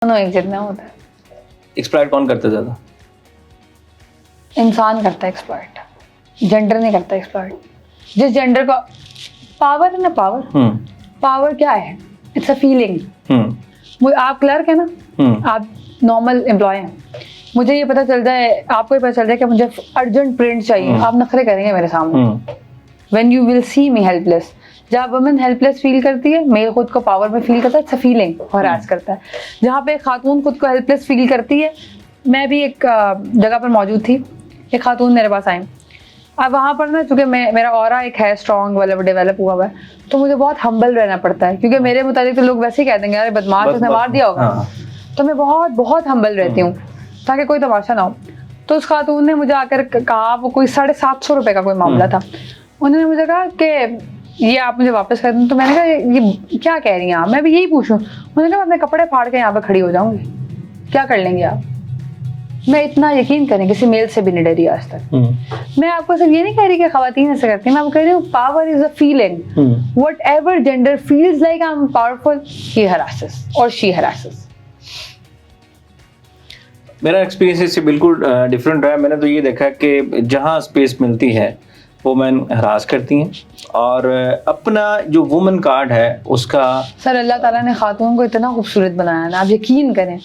दोनों एक जितना होता है. एक्सप्लॉइट कौन करता है ज्यादा? इंसान करता है एक्सप्लॉइट, जेंडर नहीं करता एक्सप्लॉइट. जिस जेंडर का पावर है ना, पावर क्या है? It's a feeling. आप क्लर्क है ना, आप नॉर्मल एम्प्लॉय हैं, मुझे ये पता चल जाए, आपको ये पता चल जाए कि मुझे अर्जेंट प्रिंट चाहिए, आप नखरे करेंगे मेरे सामने. When you will see me helpless. जहाँ वुमेन हेल्पलेस फील करती है, मेल खुद को पावर में फील करता है, इट्स अ फीलिंग, हरास करता है. जहाँ पे खातून खुद को हेल्पलेस फील करती है, मैं भी एक जगह पर मौजूद थी, एक खातून मेरे पास आई. अब वहाँ पर ना, चूँकि मेरा ऑरा एक है स्ट्रॉन्ग वाला, डेवलप हुआ है, तो मुझे बहुत हम्बल रहना पड़ता है, क्योंकि मेरे मुताबिक तो लोग वैसे ही कह देंगे यार बदमाश उसने मार दिया होगा. तो मैं बहुत बहुत हम्बल रहती हूँ ताकि कोई तमाशा ना हो. तो उस खातून ने मुझे आकर कहा, वो कोई 750 रुपये का कोई मामला था. उन्होंने मुझे कहा कि ये आप मुझे वापस कर दें. तो मैंने कहा ये क्या कह रही हैं आप? मैं भी यही पूछूं. उन्होंने कहा मैं अपने कपड़े फाड़ के यहाँ पे खड़ी हो जाऊंगी, क्या कर लेंगे आप? मैं इतना यकीन करें, किसी मेल से भी नहीं डरी आज तक. मैं आपको सिर्फ ये नहीं कह रही कि खवातीन ऐसे करती हैं, मैं आपको कह रही हूँ power is a feeling. Whatever gender feels like I am powerful, he harasses और शी हरासेस. मेरा एक्सपीरियंस इससे बिल्कुल डिफरेंट रहा है. मैंने तो ये देखा कि जहाँ स्पेस मिलती है वुमेन हरास करती हैं, और अपना जो वुमन कार्ड है उसका. सर अल्लाह ताला ने खातून को इतना खूबसूरत बनाया ना, आप यकीन करें,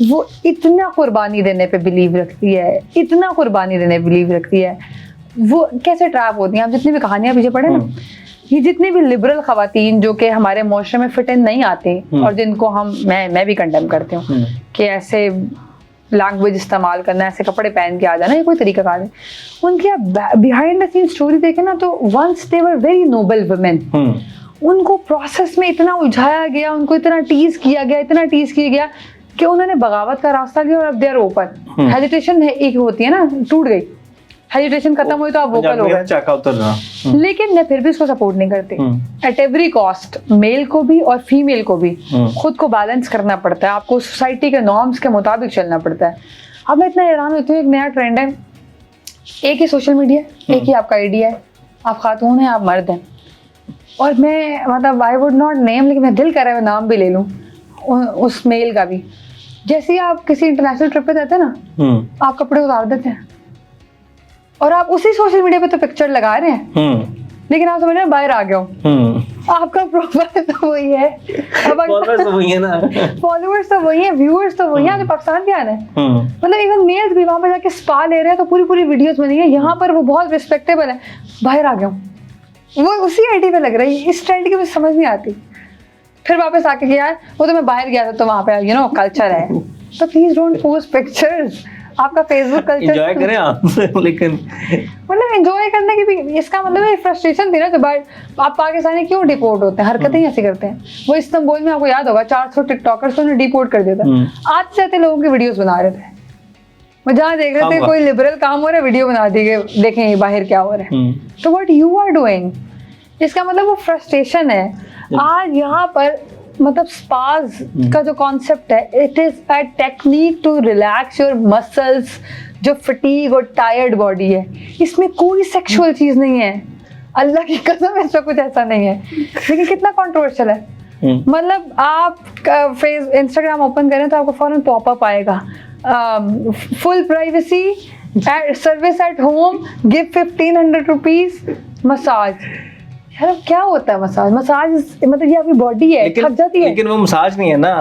वो इतना कुर्बानी देने पे बिलीव रखती है, इतना कुर्बानी देने पे बिलीव रखती है. वो कैसे ट्रैप होती हैं, आप जितनी भी कहानियां पीछे पढ़े ना, ये जितनी भी लिबरल खवातीन जो कि हमारे मुआशरे में फिट इन नहीं आती, और जिनको मैं भी कंडेम करती हूँ कि ऐसे लैंग्वेज इस्तेमाल करना, ऐसे कपड़े पहन के आ जाना, ये कोई तरीका कार नहीं. उनकी आप बिहाइंड द सीन स्टोरी देखें ना, तो once they were very noble women. उनको प्रोसेस में इतना उलझाया गया, उनको इतना टीज किया गया कि उन्होंने बगावत का रास्ता लिया, और अब दे आर ओपन. हेजिटेशन एक होती है ना, टूट गई, हेजिटेशन खत्म हुई तो आप वोकल हो गए. लेकिन मैं फिर भी उसको सपोर्ट नहीं करती. एट एवरी कॉस्ट मेल को भी और फीमेल को भी खुद को बैलेंस करना पड़ता है. आपको सोसाइटी के नॉर्म्स के मुताबिक चलना पड़ता है. अब मैं इतना हैरान होती हूँ, एक नया ट्रेंड है, एक ही सोशल मीडिया, एक ही आपका आईडिया है, आप खातून हैं, आप मर्द हैं, और मैं मतलब आई वुड नॉट नेम, लेकिन मैं दिल कर रहा है मैं नाम भी ले लूँ उस मेल का भी. जैसे ही आप किसी इंटरनेशनल ट्रिप पे जाते हैं ना, आप कपड़े उतार देते हैं, और आप उसी सोशल मीडिया पे तो पिक्चर लगा रहे हैं, लेकिन आप समझ रहे हैं बाहर आ गया हूँ. आपका प्रोफाइल तो वही है, फॉलोअर्स तो वही है ना, फॉलोअर्स तो वही है, व्यूअर्स तो वही है, जो पाकिस्तान के आने. मतलब इवन मेल्स भी वहाँ पे जाके स्पा ले रहे हैं, तो पूरी वीडियोस बनी है. यहाँ पर वो बहुत रिस्पेक्टेबल है, बाहर आ गया हूँ, वो उसी आईडी पे लग रही है. इस ट्रेंड की मुझे समझ नहीं आती. फिर वापस आके कि यार वो तो मैं बाहर गया था, तो वहाँ पे यू नो कल्चर है, तो प्लीज डोंट पोस्ट पिक्चर्स. आपका फेसबुक कल्चर एंजॉय करें आप. लेकिन मतलब एंजॉय करने की भी, इसका मतलब एक फ्रस्ट्रेशन थी ना, जब आप पाकिस्तानी क्यों डिपोर्ट होते हैं, हरकतें ही ऐसी करते हैं. वो इस्तांबुल में आपको याद होगा 400 टिकटॉकर्स को डिपोर्ट कर दिया था. आज से लोगों की वीडियोस बना रहे थे, वो जहाँ देख रहे थे कोई लिबरल काम हो रहा है, वीडियो बना दी, देखें ये बाहर क्या हो रहा है. तो व्हाट यू आर डूइंग, इसका मतलब वो फ्रस्ट्रेशन है. आज यहाँ पर मतलब स्पाज का जो कॉन्सेप्ट है, it is a technique to relax your muscles, जो फटीग और टायर्ड बॉडी है. इसमें कोई सेक्सुअल चीज नहीं है, अल्लाह की कसम ऐसा कुछ ऐसा नहीं है. लेकिन कितना कंट्रोवर्शियल है. मतलब आप फेस इंस्टाग्राम ओपन करें तो आपको फौरन पॉपअप आएगा, full privacy, service at home, give 1500 rupees, massage. यार क्या होता है मसाज? मतलब ये आपकी बॉडी है, थक जाती है. लेकिन वो मसाज नहीं है ना,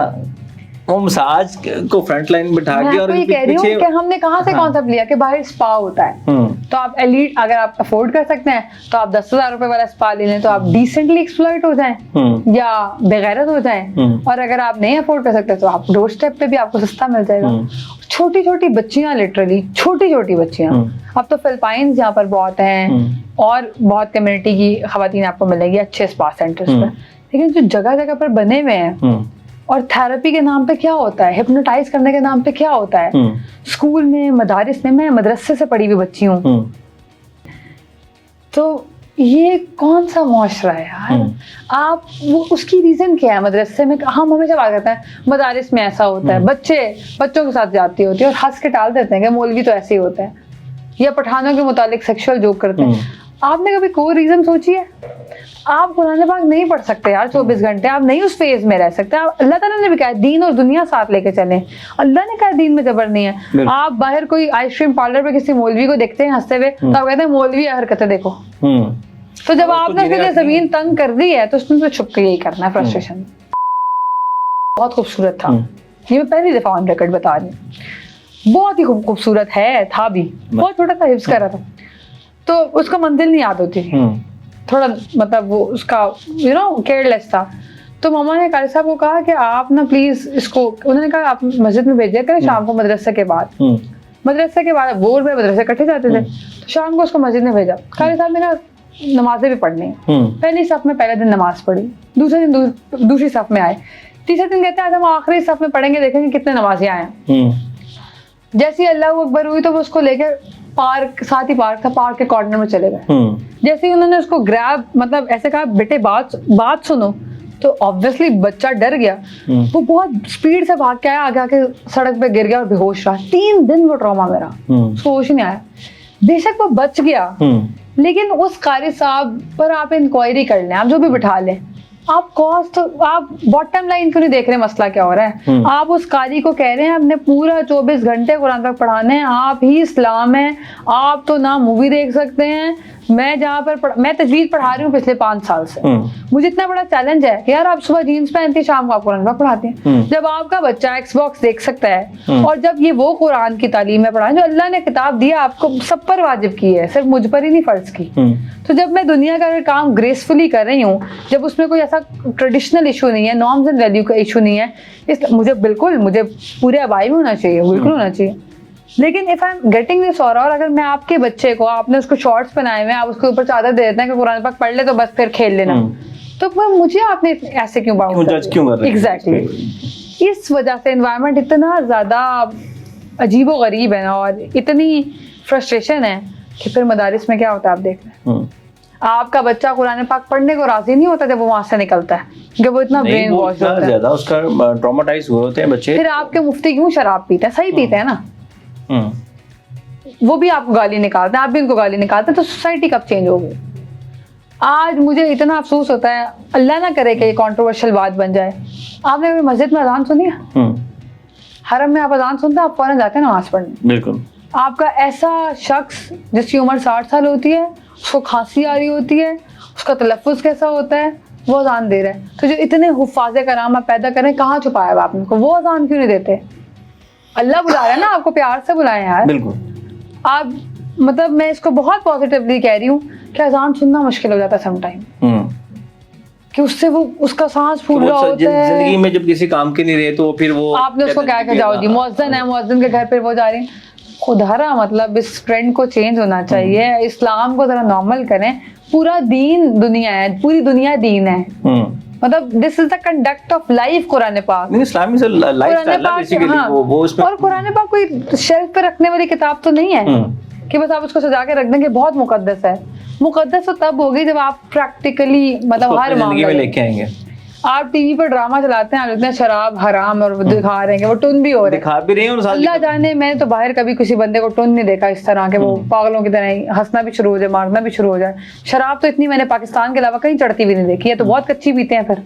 वो मसाज को फ्रंट लाइन बिठा के, और ये कह रही हूँ कि हमने कहाँ से कॉन्सेप्ट लिया कि बाहर स्पा होता है. तो आप एलीट, अगर आप अफोर्ड कर सकते हैं तो आप 10,000 रुपए वाला स्पा ले लें, तो आप डिसेंटली एक्सप्लॉइट हो जाएं या बेगैरत हो जाएं. और अगर आप नहीं अफोर्ड कर सकते तो आप डोर स्टेप पे भी आपको सस्ता मिल जाएगा. छोटी छोटी बच्चियां, लिटरली छोटी बच्चियां. अब तो फिलिपाइंस यहाँ पर बहुत हैं, और बहुत कम्युनिटी की खवातीन आपको मिलेगी अच्छे स्पा सेंटर्स पर. लेकिन जो जगह जगह पर बने हुए हैं, और थेरेपी के नाम पे क्या होता है, हिप्नोटाइज करने के नाम पे क्या होता है. स्कूल में, मदारिस में, मैं मदरसे से पढ़ी हुई बच्ची हूँ, तो ये कौन सा मुआशरा है यार. आप वो उसकी रीजन क्या है? मदरसे में हम हमेशा बात करते हैं मदारिस में ऐसा होता है, बच्चों के साथ जाती होती है, और हंस के टाल देते हैं कि मौलवी तो ऐसे ही होता है, या पठानों के मुतालिक सेक्सुअल जोक करते हैं. آپ نے کبھی کوئی ریزن سوچی ہے؟ آپ قرآن پاک نہیں پڑھ سکتے یار 24 گھنٹے, آپ نہیں اس فیز میں رہ سکتے. اللہ تعالیٰ نے بھی کہا دین اور دنیا ساتھ لے کے چلیں. اللہ نے کہا دین میں جبر نہیں ہے. آپ باہر کوئی آئس کریم پارلر پہ کسی مولوی کو دیکھتے ہیں ہنستے ہوئے تو آپ کہتے ہیں مولوی حرکتیں دیکھو. تو جب آپ نے اس زمین تنگ کر دی ہے تو اس میں تو چھپ کے یہی کرنا ہے, فرسٹریشن. بہت خوبصورت تھا, یہ میں پہلی دفعہ آن ریکارڈ بتا رہی ہوں, بہت ہی خوبصورت ہے, تھا بھی بہت چھوٹا تھا, حفظ کر رہا تھا تو اس کو منزل نہیں یاد ہوتی تھی, تھوڑا مطلب وہ اس کا کیئر لیس تھا. تو ماما نے قاری صاحب کو کہا کہ آپ نا پلیز اس کو, انہوں نے کہا آپ مسجد میں بھیجیا کریں شام کو مدرسے کے بعد. مدرسے کے بعد بور میں مدرسے کٹھے جاتے تھے, تو شام کو اس کو مسجد میں بھیجا. قاری صاحب نے کہا نمازیں بھی پڑھنی ہیں. پہلی صف میں پہلے دن نماز پڑھی, دوسرے دن دوسری صف میں آئے, تیسرے دن کہتے ہیں آج ہم آخری صف میں پڑھیں گے, دیکھیں گے کتنے نمازی آئے ہیں. جیسے اللہ اکبر ہوئی تو وہ اس کو لے کے پارک, ساتھ ہی پارک تھا, پارک کے کارنر میں چلے گئے. جیسے ہی انہوں نے اس کو گریب مطلب ایسے کہا بیٹے بات سنو, تو آبویسلی بچہ ڈر گیا, وہ بہت اسپیڈ سے بھاگ کے آیا, آگے آ کے سڑک پہ گر گیا اور بے ہوش رہا. 3 دن وہ ٹراما میرا, اس کو ہوش ہی نہیں آیا. بے شک وہ بچ گیا, لیکن اس قاری صاحب پر آپ انکوائری کر لیں, آپ جو بھی بٹھا لیں, آپ کاسٹ, آپ باٹم لائن کیوں نہیں دیکھ رہے مسئلہ کیا ہو رہا ہے. آپ اس قاری کو کہہ رہے ہیں آپ نے پورا 24 گھنٹے قرآن پاک پڑھانے ہیں, آپ ہی اسلام ہیں, آپ تو نہ مووی دیکھ سکتے ہیں. میں جہاں پر میں تجوید پڑھا رہی ہوں پچھلے 5 سال سے, مجھے اتنا بڑا چیلنج ہے کہ یار آپ صبح جینس پہنتی شام کو آپ قرآن پاک پڑھاتے ہیں. جب آپ کا بچہ ایکس باکس دیکھ سکتا ہے, اور جب یہ وہ قرآن کی تعلیم ہے پڑھائیں جو اللہ نے کتاب دیا آپ کو, سب پر واجب کی ہے, صرف مجھ پر ہی نہیں فرض کی. تو جب میں دنیا کا کام گریسفلی کر رہی ہوں, جب اس میں کوئی ایسا ٹریڈیشنل ایشو نہیں ہے, نارمز اینڈ ویلیو کا ایشو نہیں ہے, مجھے پورے ابائی میں ہونا چاہیے, بالکل ہونا چاہیے. لیکن if I am getting this اور اگر میں آپ کے بچے کو, آپ نے اس کو شارٹس پہنائے ہوئے, آپ اس کے اوپر چادر دے دیتے ہیں کہ قرآن پاک پڑھ لے تو بس پھر کھیل لینا, تو مجھے آپ نے ایسے کیوں باؤنڈ کر دیا؟ ایگزیکٹلی اس وجہ سے انوائرمنٹ اتنا زیادہ عجیب و غریب ہے نا, اور اتنی فرسٹریشن ہے کہ پھر مدارس میں کیا ہوتا ہے آپ دیکھ رہے ہیں. آپ کا بچہ قرآن پاک پڑھنے کو راضی نہیں ہوتا جب وہ وہاں سے نکلتا ہے, کہ وہ اتنا برین واش ہوتا ہے, زیادہ اس کا ٹراماٹائز ہوئے ہوتے ہیں بچے. پھر آپ کے مفتی کیوں شراب پیتے ہیں, صحیح پیتے ہیں نا, وہ بھی آپ کو گالی نکالتے ہیں, آپ بھی ان کو گالی نکالتے ہیں, تو سوسائٹی کب چینج ہوگی؟ آج مجھے اتنا افسوس ہوتا ہے, اللہ نہ کرے کہ یہ کنٹروورشل بات بن جائے. آپ نے کبھی مسجد میں اذان سنی ہے؟ حرم میں آپ اذان سنتے ہیں, آپ فوراً جاتے ہیں نماز پڑھنے. بالکل. آپ کا ایسا شخص جس کی عمر 60 سال ہوتی ہے, اس کو کھانسی آ رہی ہوتی ہے, اس کا تلفظ کیسا ہوتا ہے, وہ اذان دے رہے ہیں. تو جو اتنے حفاظ کرام آپ پیدا کریں, کہاں چھپایا ہوا آپ نے کو, وہ اذان کیوں نہیں دیتے؟ اللہ بلا رہا ہے نا آپ کو, پیار سے بلائیں یار. بالکل. آپ مطلب میں اس کو بہت پازیٹیولی کہہ رہی ہوں کہ اذان سننا مشکل ہو جاتا ہے سم ٹائم, کہ اس سے وہ اس کا سانس پھول رہا ہوتا ہے. زندگی میں جب کسی کام کے نہیں رہے تو پھر وہ آپ نے اس کو کہا کہ جاؤ جی مؤذن ہے, مؤذن کے گھر پہ وہ جا رہی ہیں. خدا مطلب اس ٹرینڈ کو چینج ہونا چاہیے, اسلام کو ذرا نارمل کریں. پورا دین دنیا ہے, پوری دنیا دین ہے, مطلب دس از دا کنڈکٹ آف لائف. قرآن پاک اور قرآن پاک کوئی شیلف پہ رکھنے والی کتاب تو نہیں ہے کہ بس آپ اس کو سجا کے رکھ دیں کہ بہت مقدس ہے. مقدس تو تب ہوگی جب آپ پریکٹیکلی مطلب ہر معاملے میں لے کے آئیں گے. آپ ٹی وی پر ڈرامہ چلاتے ہیں, آپ دیکھتے ہیں شراب حرام, اور دکھا رہے ہیں کہ وہ ٹن بھی ہو رہے ہیں, دکھا بھی رہے ہیں. اللہ جانے, میں نے تو باہر کبھی کسی بندے کو ٹن نہیں دیکھا اس طرح کہ وہ پاگلوں کی طرح ہنسنا بھی شروع ہو جائے, مارنا بھی شروع ہو جائے. شراب تو اتنی میں نے پاکستان کے علاوہ کہیں چڑھتی بھی نہیں دیکھی ہے, تو بہت کچی پیتے ہیں. پھر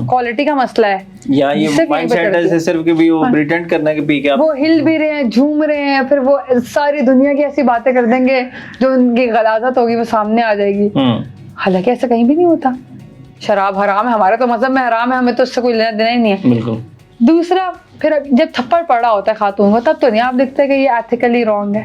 کوالٹی کا مسئلہ ہے, یا یہ مائنڈ سیٹ ہے صرف کہ وہ پریٹینڈ کرنا ہے کہ پی کے وہ ہل بھی رہے ہیں, جھوم رہے ہیں, پھر وہ ساری دنیا کی ایسی باتیں کر دیں گے جو ان کی غلاظت ہوگی وہ سامنے آ جائے گی. حالانکہ ایسا کہیں بھی نہیں ہوتا. شراب حرام ہے, ہمارے تو مذہب میں حرام ہے, ہمیں تو اس سے کوئی لینا دینا ہی نہیں ہے. بالکل. دوسرا, پھر جب تھپڑ پڑا ہوتا ہے خاتون کو, تب تو نہیں آپ دیکھتے کہ یہ ایتھیکلی رانگ ہے.